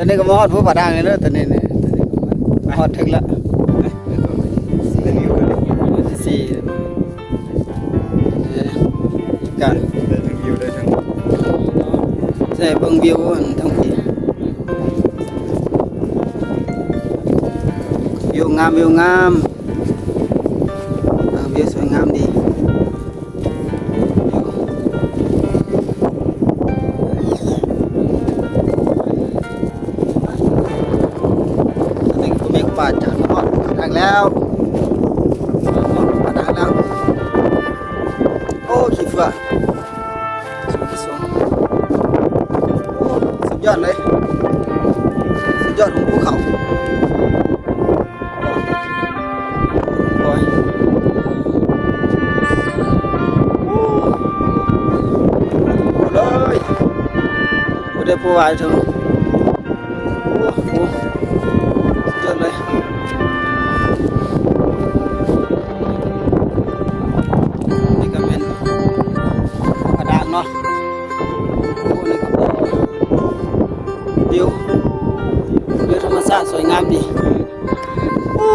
อนนี้ก็มาฮอดผู้ป่าดังเลยเด้อตอนนี้เนี่ยมาฮอดถึงแล้วที่สี่กัน ได้ทั้งวิวได้ทั้ง ใช่เบิ่งวิวทั้งปีวิวงามวิวงามวิวสวยงามดีป่าจากฮอดทางแล้วป่าดังแล้วโอ้ขี้เฟื่อสูงสุดยอดเลยสุดยอดของภูเขาโอ้ยเลยผู้ได้ผู้วายเถอะโอ้โหสุดยอดเลยนี่ก็เป็นกระดางเนาะโอ้นี่ก็บ่วิวธรรมชาติสวยงามดีโอ้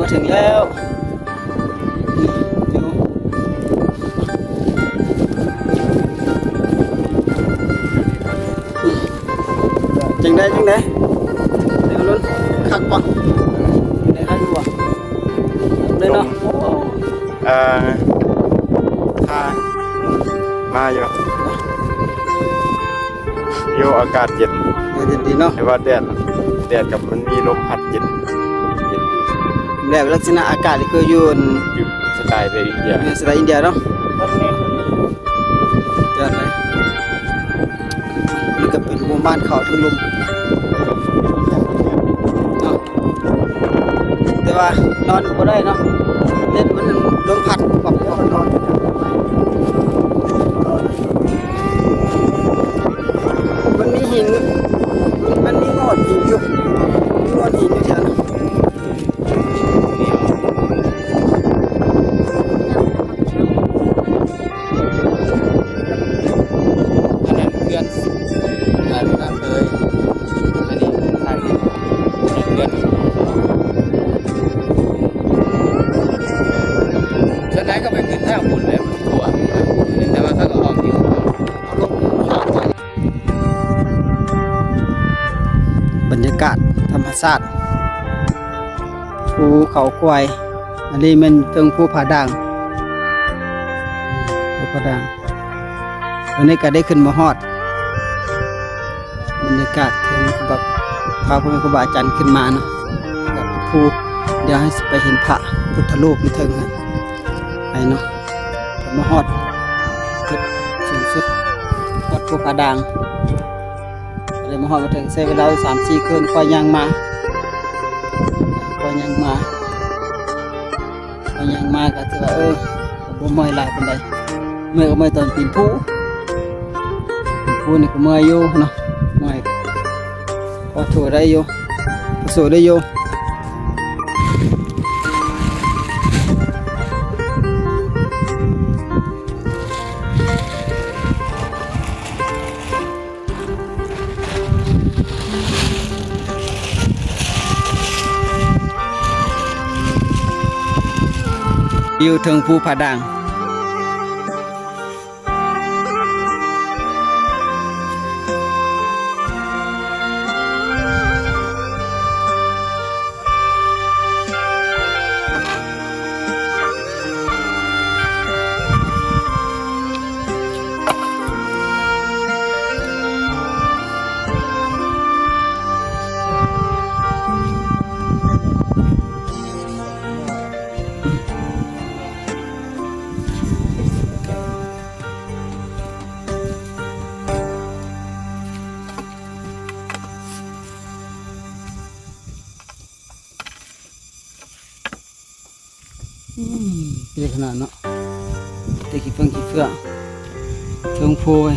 มาถึงแล้ววิวจังได้เดี๋ยวลุ้นคักปะได้คักอยู่ปะได้เนาะ ทางมาอยู่อากาศเย็น เย็นดีเนาะ แต่ว่าแดดกับมันมีลมพัดเย็นดี แบบลักษณะอากาศนี่คืออยู่ อยู่สไตล์ไปอินเดีย ในสไตล์อินเดียเนาะจัดเลยนี่ก็เป็นหมู่บ้านเขาทั้งลมเนาะแต่ว่านอนบ่ได้เนาะเล่นมันลมพัดปับนอนมันมีหินมันมีงอดหินอยู่มีงอดหินอยู่แถวนั้นอันนั้นเพื่อนนั่นเลยอันนี้ทางนี้เพื่อนฉันไหนก็ไปขึ้นท่าบุญแล้วถั่วแต่ว่าเขาก็ออกอยู่บรรยากาศธรรมชาติภูเขาควายอันนี้มันเป็นภูผาด่างวันนี้ก็ได้ขึ้นมาฮอดบรรยากาศถึงแบบพาพ่อแม่ครูบาอาจารย์ขึ้นมาเนาะกับภูเดี๋ยวให้ไปเห็นพระพุทธรูปอยู่เทิงนะไปเนาะมาฮอดจุดสูงสุดฮอดภูผาด่างเลยมาฮอดมาถึงใช้เวลา3-4 คืนค่อยย่างมาก็ถือว่าบ่เมื่อยหลายปานใดเมื่อยก็เมื่อยตอนปีนภูนี่ก็เมื่อยอยู่เนาะเมื่อยพอสู้ได้อยู่อยู่ถึงภูผาด่างเป็นขนาดเนาะแต่ขี้เฟื่องเทิงโพย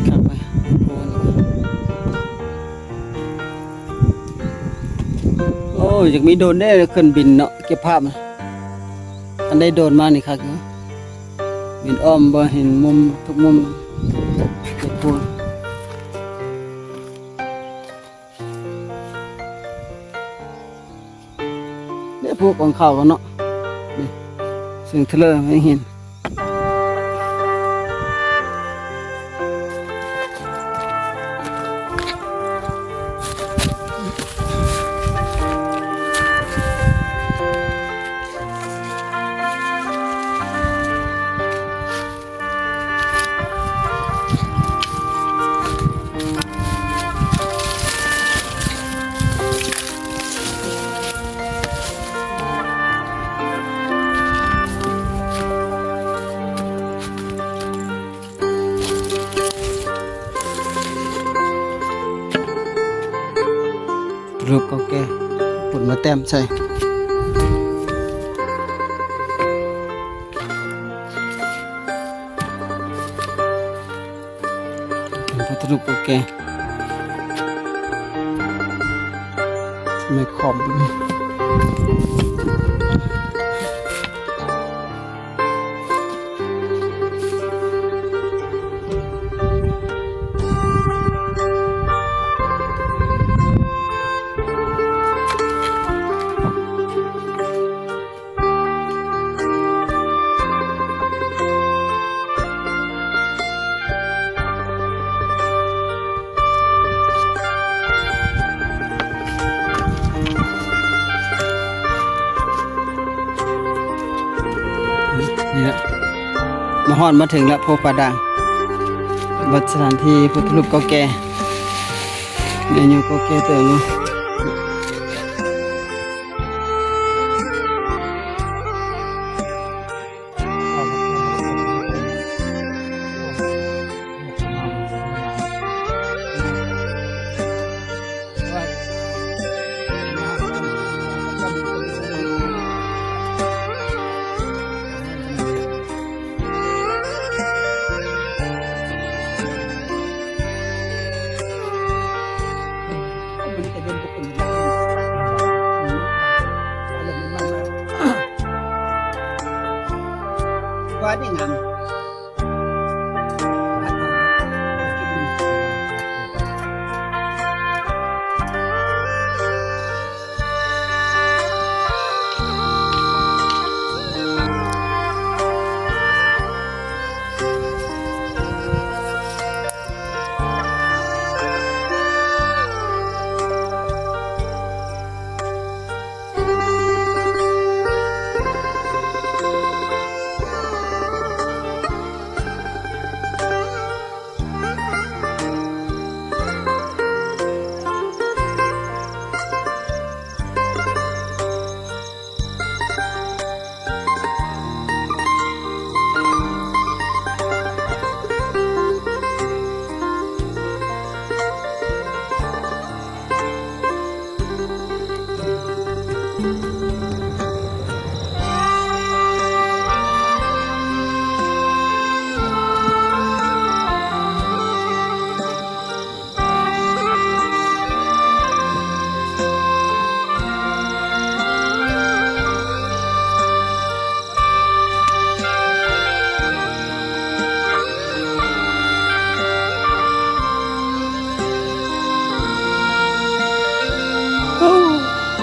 กลับไปโพยโอ้ยอยากมีโดรนได้ขึ้นบินเนาะเก็บภาพอันได้โดรนมานี่ครับบินอ้อมบ่เห็นมุมทุกมุมเก็บโพย ผู้ของเขากันเนาะนี่ซึ่งเทเลอร์ไม่เห็นรูปเก่าแก่ปุ่นมาแต้มใส่เป็นพระรูปเก่าแก่สมัยขอบ นี่แหละมาฮอดมาถึงแล้วโพปาดังวัดสถานที่พุทธรูปเก่าแก่มีอายุเก่าแก่เติบอยู่ว่าได้งาม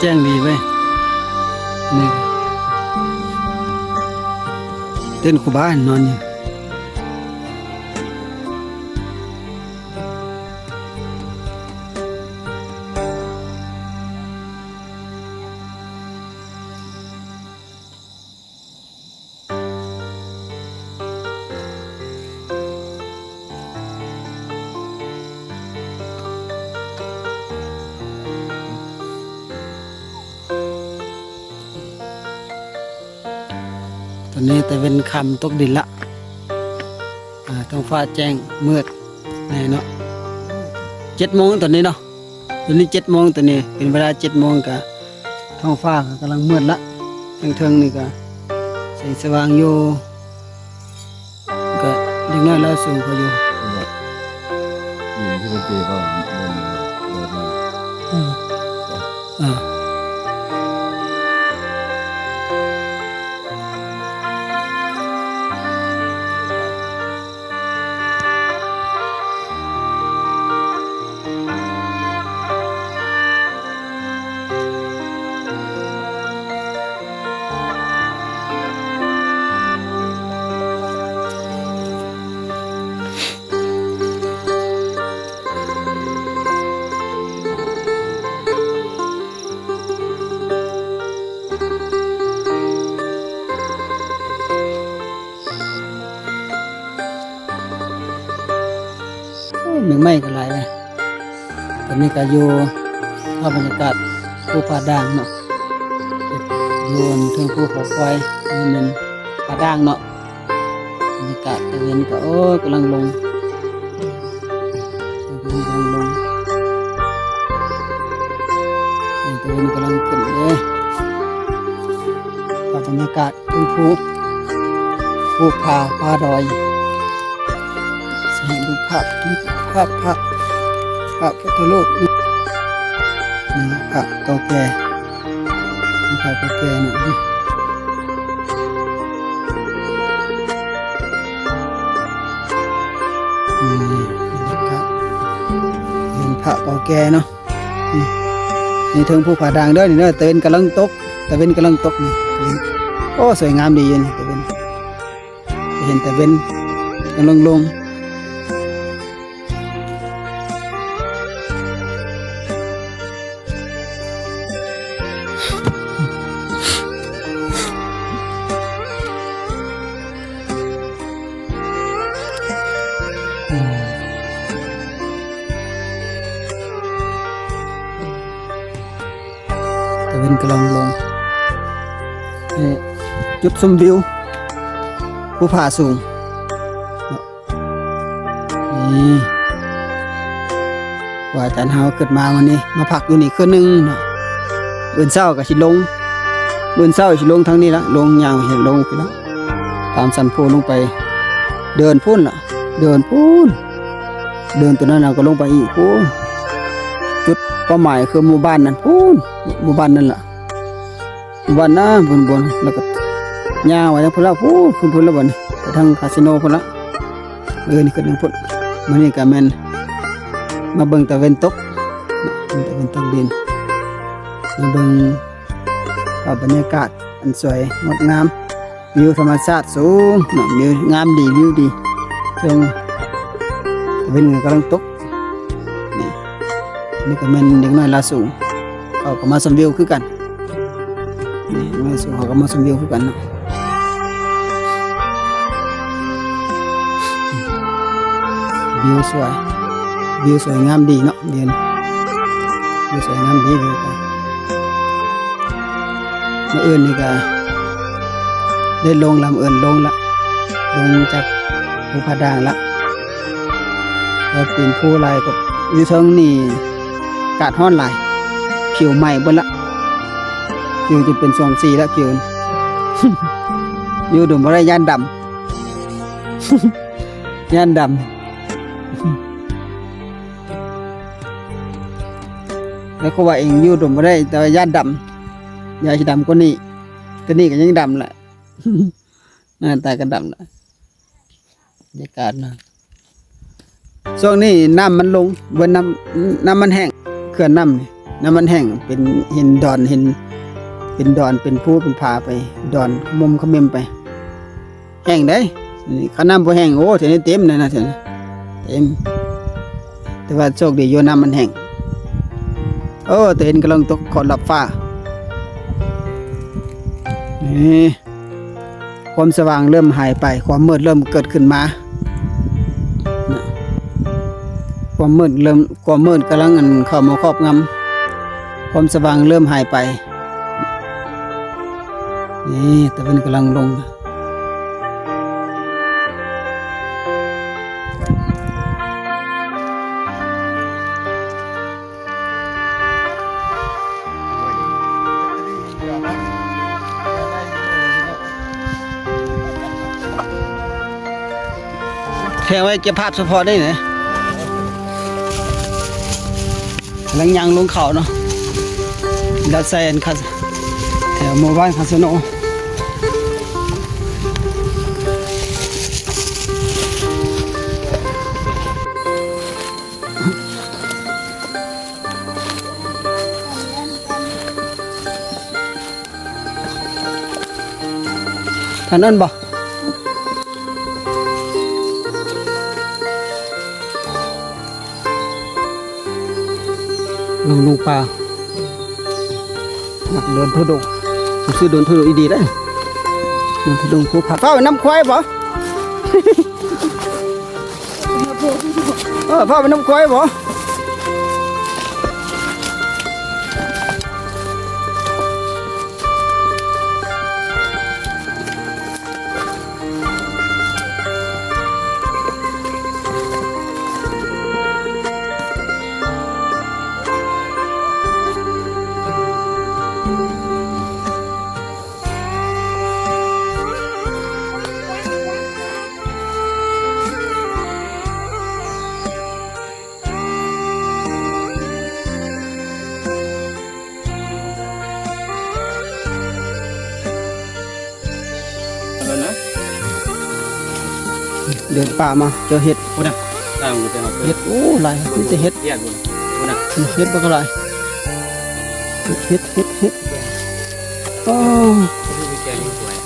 แจ้งดีเว้ยนี่เต้นครูบ้านนอนอยู่ตอนนี้แต่เป็นค่ำตกดินละท้องฟ้าแจ้งมืดแน่เนาะ7 โมงตอนนี้เนาะตอนนี้7 โมงตอนนี้เป็นเวลา7 โมงก็ท้องฟ้าก็กำลังมืดละเทิงๆนี่ก็แสงสว่างอยู่ก็เล็กน้อยแล้วสูงเขาอยู่ยิงที่มันเตะก็เดินมา เมืองไม่กันหลายเลยตอนนี้ก็อยู่ภาพบรรยากาศภูผาด่างเนาะอยู่เทิงภูเขาไฟนี่มันผาด่างเนาะบรรยากาศตะเวนก็โอ้กำลังลงกำลังลงตะเวนกำลังขึ้นเลยภาพบรรยากาศเทิงภูผาดอยให้ดูภาพนี่ภาพพุทธรูปนี่พระเก่าแก่นี่พระเก่าแก่เนาะนี่ครับเห็นพระเก่าแก่เนาะนี่ถึงภูผาด่างเด้อนี่เด้อตะเวนกำลังตกนี่โอ้สวยงามดีอยู่นี่ตะเวนเห็นตะเวนกำลังลงตะเวนกำลังลงจุดชมวิวภูผาสูงนี่ว่าอาจารย์เฮาเกิดมาวันนี้มาพักอยู่นี่คืนนึงเนาะเดินเช้าก็สิลงทางนี้ละลงยาวเห็นลงไปแล้วตามสันโพลงไปเดินพุ่นล่ะเดินตัวนั้นเราก็ลงไปอีกพุ่นจุดเป้าหมายคือหมู่บ้านนั้นพุ่นหมู่บ้านนั่นล่ะหมู่บ้านนะบนแล้วก็ยาวไว้แล้วพุ่นละพุ่นละบ่นี่ไปทางคาสิโนพุ่นละนี่ขึ้นทางพุ่นมื้อนี้ก็แม่นมาเบิ่งตะเวนตกดินมาเบิ่งบรรยากาศอันสวยงดงามวิวธรรมชาติสูงเนาะวิวงามดีวิวดีช่วงตะเวนกำลังตกนี่ก็แม่นเด็กน้อยลาสูงเขาก็มาชมวิวคือกันนี่มาสูงเขาก็มาชมวิวคือกันเนาะวิวสวยงามดีเนาะวิวสวยงามดีวิวไปเมื่ออื่นนี่ก็ได้ลงลำเอิญลงจากภูผาด่างละแล้วปีนภูลายกับอยู่เทิงนี่กาดฮ้อนหลายผิวใหม่เบิ่ละผิวจะเป็น2 สีแล้วผิว อยู่ดุมบ่ได้ย่านดำ ย่านดำแล้วก็ว่าเองอยู่ดุมบ่ได้แต่ว่าย่านดำยาสิดำกว่านี้ตัวนี้ก็ยังดำแหละ หน้าตาก็ดำแหละบรรยากาศนะช่วงนี้น้ำมันลงบนน้ำมันแห้งเขื่อนน้ำมันแห้งเป็นเห็นดอนเป็นดอนเป็นภูเป็นผาไปดอนขมขมไปแห้งได้ข้าน้ำพอแห้งโอ้เท่านี้เต็มเลยนะเต็มแต่ว่าโชคดีโยน้ำมันแห้งโอ้แต่เห็นกำลังตกขอดลับฟ้านี่ความสว่างเริ่มหายไปความมืดเริ่มเกิดขึ้นมาความมืดกำลังเข้ามาครอบงำความสว่างเริ่มหายไปนี่ตะวันกำลังลงแค่ไว้เก็บภาพเฉพาะได้ไหนหลังยางลงเขาเนาะดัดแซนคาแถวหมู่บ้านคาสโนท่านนั่นบ่ลงปลาโดนทุดงซื้อโดนทุดงอีดีได้โดนทุดงผู้ผักเป้าน้ำควายบ่ พาไปน้ำควายบ่เดินป่ามาเจอเห็ด พูดนะตามกูไปเอาไป เห็ดโอ้หลายมีแต่เห็ด เรียกกูพูดนะ เห็ดบ่ก็หลายเห็ดโอ้ พูดไปแกงสวย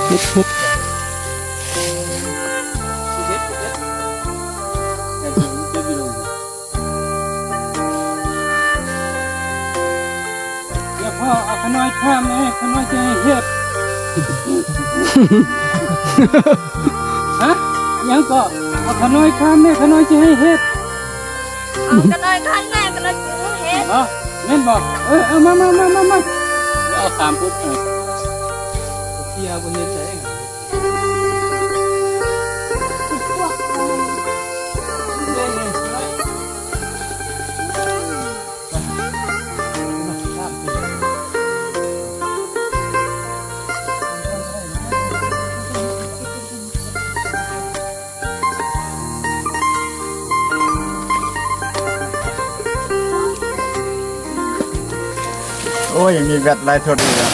เห็ด เฮ็ดแต่ดูจะมีลงเดี๋ยวพ่อเอาขน้อยข้ามเลยขน้อยจะให้เฮ็ดฮะยังก็เอาขน้อยข้ามเลยขน้อยจะให้เฮ็ด เอากันเลยข้างแรกกันเลยกูเฮ็ด อ๋อเล่นบอกเอามาเอาตามปุ๊บเที่ยวบนเฮ็ดใช่โอ้ยยังมีแบตไลท์ทนอยู่นะ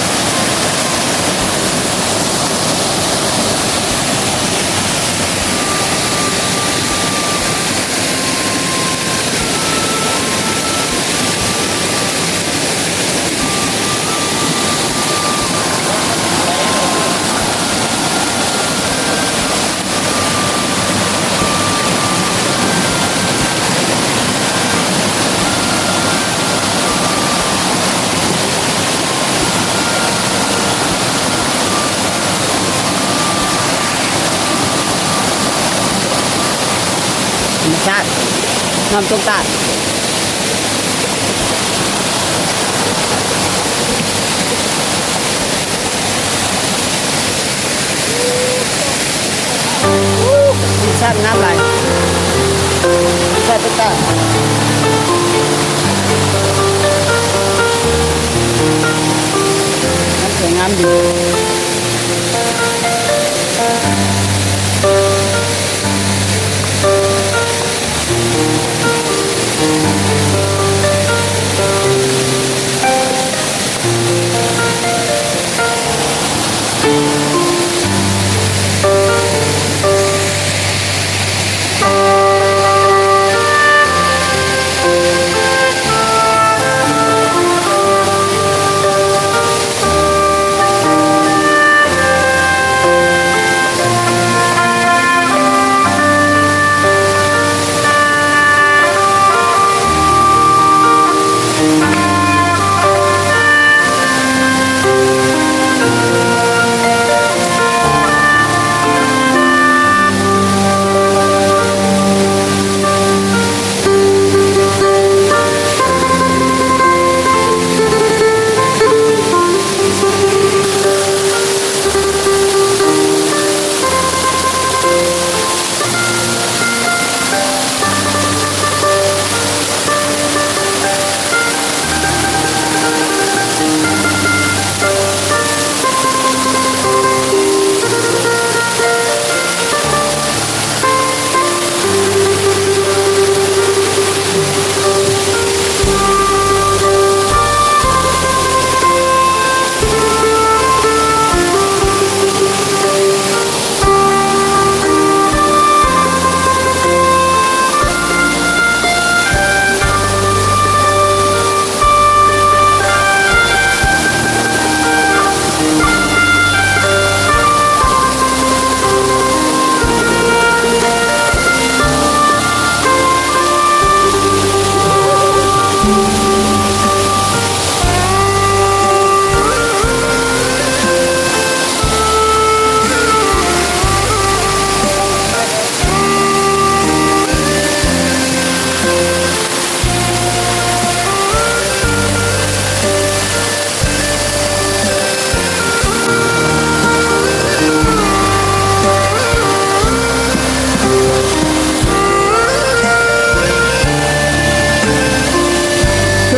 ธรรมชาติน้ำตกตาดธรรมชาติน้ำไหลธรรมชาติตกตาดน้ำสวยงามดี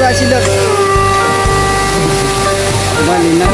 ว่าสิเลิกว่านี่นะ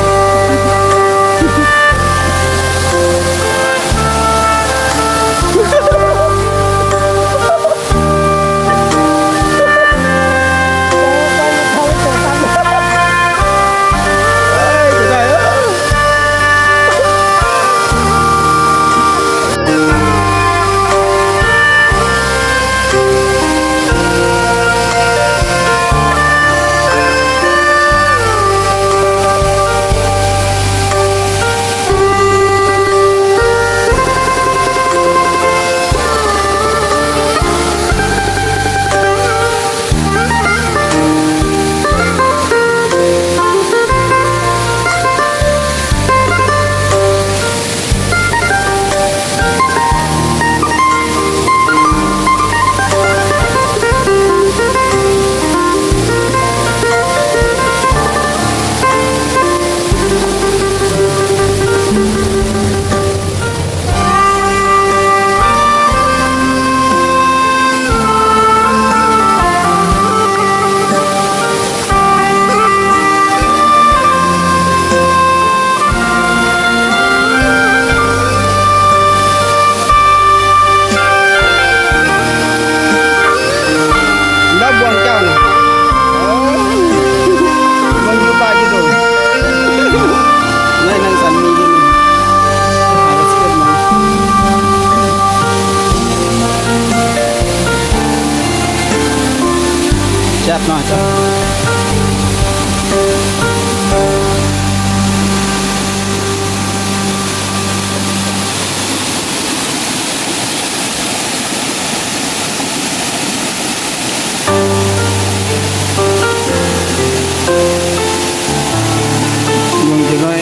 แซ่บหน่อยจ้ะลงจะได้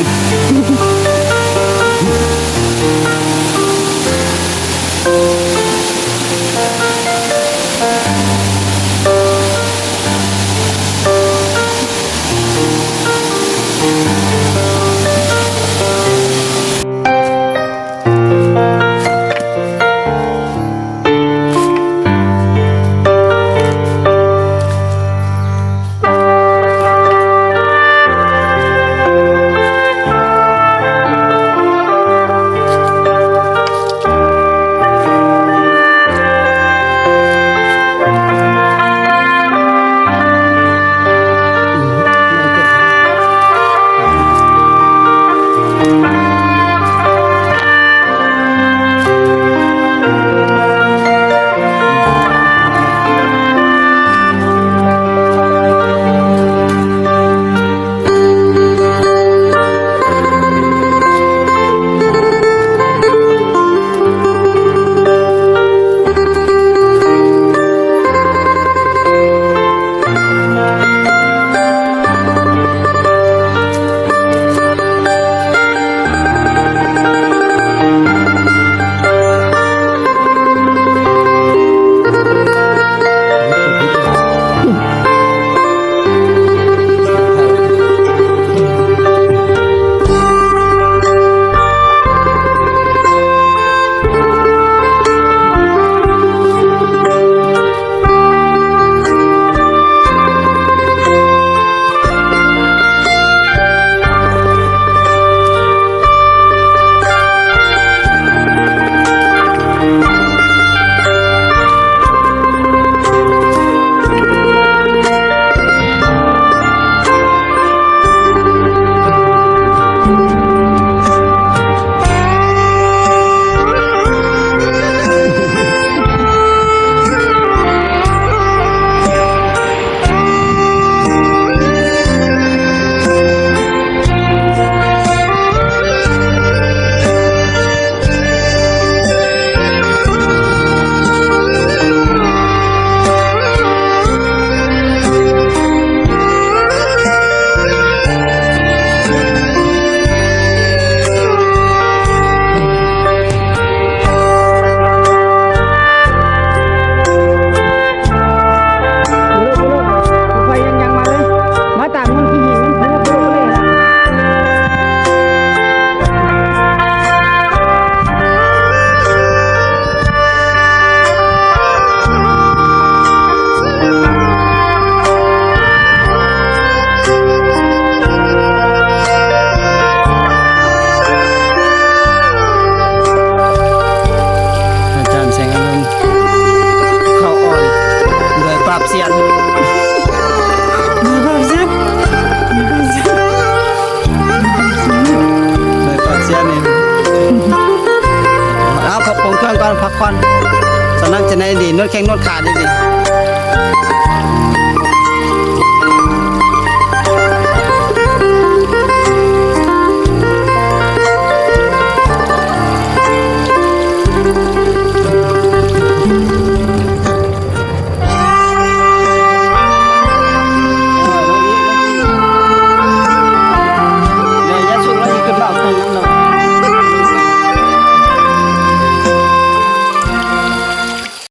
เครื่องก่อนพักผ่อนตอนนั้นจะได้ดีนวดแข้งนวดขาดี